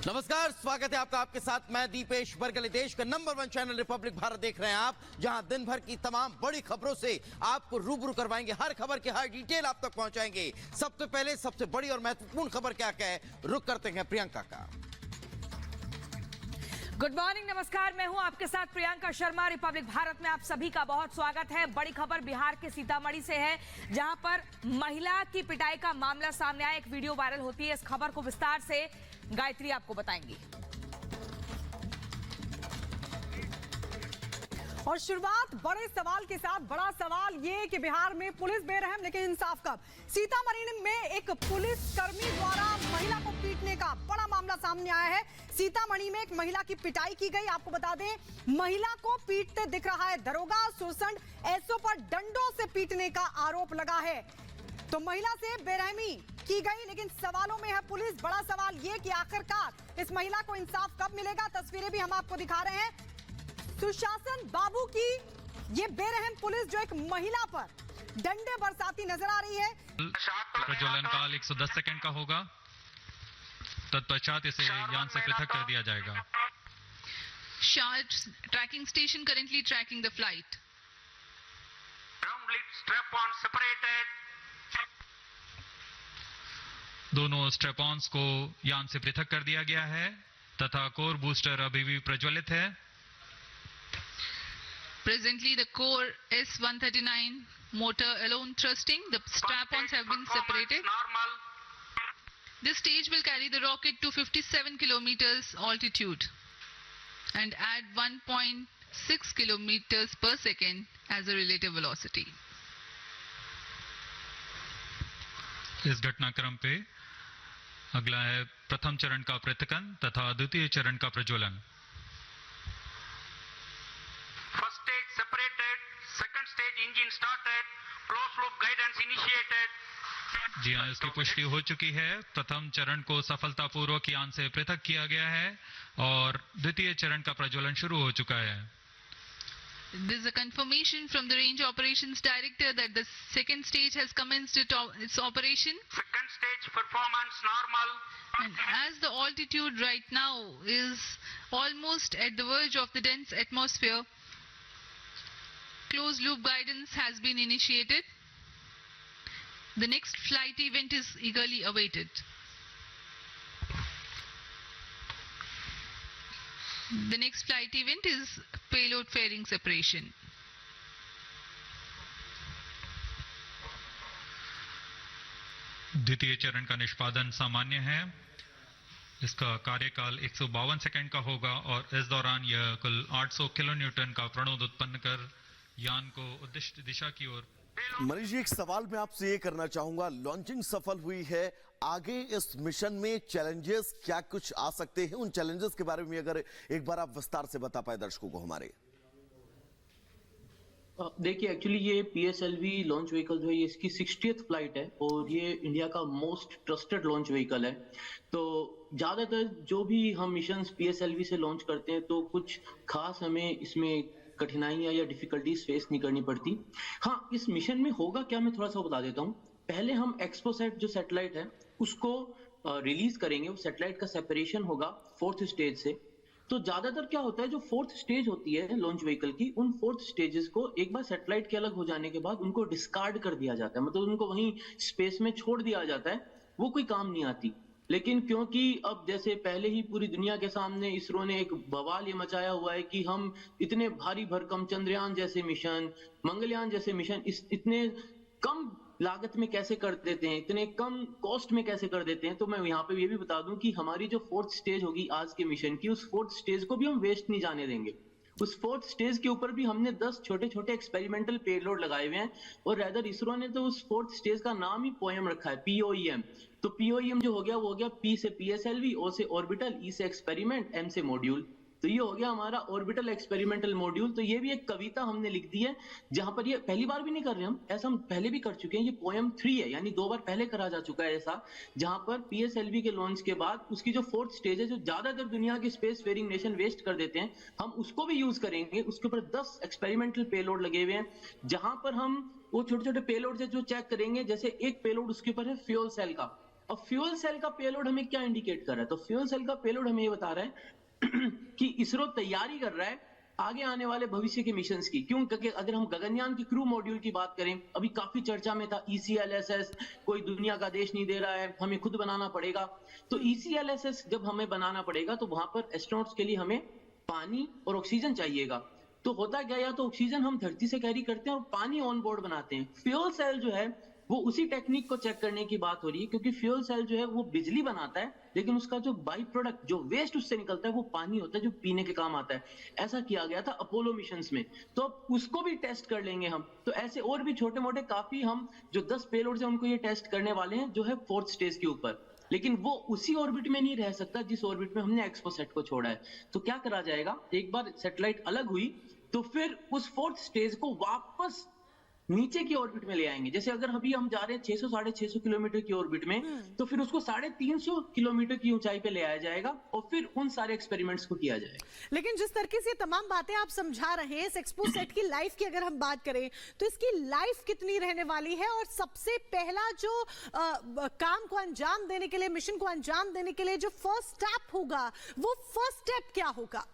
नमस्कार, स्वागत है आपका। आपके साथ मैं दीपेश बरगले। देश का नंबर 1 चैनल रिपब्लिक भारत देख रहे हैं आप, जहां दिन भर की तमाम बड़ी खबरों से आपको रूबरू करवाएंगे। हर खबर की हर डिटेल आप तक पहुंचाएंगे। सबसे पहले सबसे बड़ी और महत्वपूर्ण खबर क्या है, रुक करते हैं प्रियंका का। गुड मॉर्निंग, नमस्कार। मैं हूं आपके साथ प्रियंका शर्मा। रिपब्लिक भारत में आप सभी का बहुत स्वागत है। बड़ी खबर बिहार के सीतामढ़ी से है, जहां पर महिला की पिटाई का मामला सामने आया। एक वीडियो वायरल होती है। इस खबर को विस्तार से गायत्री आपको बताएंगी। और शुरुआत बड़े सवाल के साथ। बड़ा सवाल ये कि बिहार में पुलिस बेरहम, लेकिन इंसाफ कब? सीतामढ़ी में एक पुलिस कर्मी द्वारा महिला को पीटने का बड़ा मामला सामने आया है। सीतामढ़ी में एक महिला की पिटाई की गई। आपको बता दें, महिला को पीटते दिख रहा है दरोगा। सुरसंड एसओ पर डंडों से पीटने का आरोप लगा है। तो महिला से बेरहमी की गई, लेकिन सवालों में है पुलिस। बड़ा सवाल ये कि आखिरकार इस महिला को इंसाफ कब मिलेगा? तस्वीरें भी हम आपको दिखा रहे हैं। सुशासन बाबू की ये बेरहम पुलिस जो एक महिला पर डंडे बरसाती नजर आ रही है। प्रज्वलन काल 110 सेकंड का होगा। तत्पश्चात इसे यान से पृथक कर दिया जाएगा। Charge tracking station currently tracking the flight. Ground lead strap on separated. दोनों स्ट्रेपॉन्स को यान से पृथक कर दिया गया है तथा कोर बूस्टर अभी भी प्रज्वलित है। Presently, the core S139 motor alone thrusting. The strap-ons have been separated. Normal. This stage will carry the rocket to 57 kilometers altitude and add 1.6 kilometers per second as a relative velocity. इस घटनाक्रम पे अगला है प्रथम चरण का पृथकन तथा द्वितीय चरण का प्रज्वलन। First stage separated. Second stage engine started. Closed loop guidance initiated. जी हाँ, इसकी पुष्टि हो चुकी है। प्रथम चरण को सफलतापूर्वक यान से पृथक किया गया है और द्वितीय चरण का प्रज्वलन शुरू हो चुका है। There is a confirmation from the Range Operations Director that the second stage has commenced its operation. Second stage performance normal. And as the altitude right now is almost at the verge of the dense atmosphere, closed loop guidance has been initiated. The next flight event is eagerly awaited. The next flight event is payload fairing separation. द्वितीय चरण का निष्पादन सामान्य है। इसका कार्यकाल 152 second का होगा और इस दौरान यह कुल 800 किलोन्यूटन का प्रणोद उत्पन्न कर यान को उद्दिष्ट दिशा की ओर। मनीष जी, एक सवाल मैं आपसे ये करना चाहूंगा। लॉन्चिंग सफल हुई है, आगे इस मिशन में चैलेंजेस क्या कुछ आ सकते हैं? उन चैलेंजेस के बारे में अगर एक बार आप विस्तार से बता पाए दर्शकों को हमारे। देखिए, एक्चुअली ये PSLV लॉन्च व्हीकल जो है, ये इसकी 60th फ्लाइट है और ये इंडिया का मोस्ट ट्रस्टेड लॉन्च व्हीकल है। तो ज्यादातर जो भी हम मिशंस PSLV से लॉन्च करते हैं तो कुछ खास हमें इसमें कठिनाइयां या डिफिकल्टीज फेस नहीं करनी पड़ती। हाँ, इस मिशन में होगा क्या, मैं थोड़ा सा बता देता हूँ। पहले हम एक्सपोसैट जो सैटेलाइट है उसको रिलीज करेंगे। वो सैटेलाइट का सेपरेशन होगा 4th स्टेज से। तो ज्यादातर क्या होता है, जो 4th स्टेज होती है लॉन्च व्हीकल की, उन 4th स्टेजेस को एक बार सैटेलाइट के अलग हो जाने के बाद उनको डिस्कार्ड कर दिया जाता है, मतलब उनको वहीं स्पेस में छोड़ दिया जाता है। वो कोई काम नहीं आती। लेकिन क्योंकि अब जैसे पहले ही पूरी दुनिया के सामने इसरो ने एक बवाल ये मचाया हुआ है कि हम इतने भारी भरकम चंद्रयान जैसे मिशन, मंगलयान जैसे मिशन इतने कम लागत में कैसे कर देते हैं, इतने कम कॉस्ट में कैसे कर देते हैं। तो मैं यहाँ पे ये भी बता दूं कि हमारी जो 4th स्टेज होगी आज के मिशन की, उस 4th स्टेज को भी हम वेस्ट नहीं जाने देंगे। उस 4th स्टेज के ऊपर भी हमने 10 छोटे छोटे एक्सपेरिमेंटल पेलोड लगाए हुए हैं और रेदर इसरो ने तो उस 4th स्टेज का नाम ही पोएम रखा है, POEM। तो POEM जो हो गया वो हो गया P से PSLV, O से ऑर्बिटल, E से एक्सपेरिमेंट, M से मॉड्यूल। तो ये हो गया हमारा ऑर्बिटल एक्सपेरिमेंटल मॉड्यूल। तो ये भी एक कविता हमने लिख दी है, जहां पर ये पहली बार भी नहीं कर रहे हम, ऐसा हम पहले भी कर चुके हैं। ये पोएम 3 है, यानी 2 बार पहले करा जा चुका है ऐसा, जहां पर PSLV के लॉन्च के बाद उसकी जो 4th स्टेज है, जो ज्यादातर दुनिया के स्पेस फेयरिंग नेशन वेस्ट कर देते हैं, हम उसको भी यूज करेंगे। उसके ऊपर 10 एक्सपेरिमेंटल पेलोड लगे हुए हैं, जहां पर हम वो छोटे छोटे पेलोड से जो चेक करेंगे। जैसे एक पेलोड उसके ऊपर है फ्यूल सेल का, अब फ्यूल सेल का पेलोड हमें क्या इंडिकेट कर रहा है? तो फ्यूल सेल का पेलोड हमें ये बता रहा है कि इसरो तैयारी कर रहा है आगे आने वाले भविष्य के मिशंस की। क्यों? क्योंकि अगर हम गगनयान की क्रू मॉड्यूल की बात करें, अभी काफी चर्चा में था ECLSS, कोई दुनिया का देश नहीं दे रहा है, हमें खुद बनाना पड़ेगा। तो ECLSS जब हमें बनाना पड़ेगा तो वहां पर एस्ट्रोनॉट्स के लिए हमें पानी और ऑक्सीजन चाहिएगा। तो होता क्या, या तो ऑक्सीजन हम धरती से कैरी करते हैं और पानी ऑन बोर्ड बनाते हैं। फ्यूल सेल जो है वो उसी टेक्निक को चेक करने की बात हो रही है, क्योंकि फ्यूल सेल जो है वो बिजली बनाता है, लेकिन उसका जो बाई प्रोडक्ट, जो वेस्ट उससे निकलता है, वो पानी होता है जो पीने के काम आता है। ऐसा किया गया था अपोलो मिशंस में, तो अब उसको भी टेस्ट कर लेंगे हम। तो ऐसे और भी छोटे मोटे काफी हम जो 10 पेलोड्स हैं उनको ये टेस्ट करने वाले हैं, जो है 4th स्टेज के ऊपर। लेकिन वो उसी ऑर्बिट में नहीं रह सकता जिस ऑर्बिट में हमने एक्सपोसेट को छोड़ा है। तो क्या करा जाएगा, एक बार सैटेलाइट अलग हुई तो फिर उस 4th स्टेज को वापस नीचे की ऑर्बिट में ले आएंगे। जैसे अगर अभी हम जा रहे हैं 600-650 किलोमीटर की ऑर्बिट में, तो फिर उसको 350 किलोमीटर की ऊंचाई पे ले आया जाएगा और फिर उन सारे एक्सपेरिमेंट्स को किया जाएगा। लेकिन जिस तरीके से तमाम बातें आप समझा रहे हैं, इस एक्सपोसेट की लाइफ की अगर हम बात करें तो इसकी लाइफ कितनी रहने वाली है, और सबसे पहला जो काम को अंजाम देने के लिए, मिशन को अंजाम देने के लिए जो फर्स्ट स्टेप होगा, वो फर्स्ट स्टेप क्या होगा?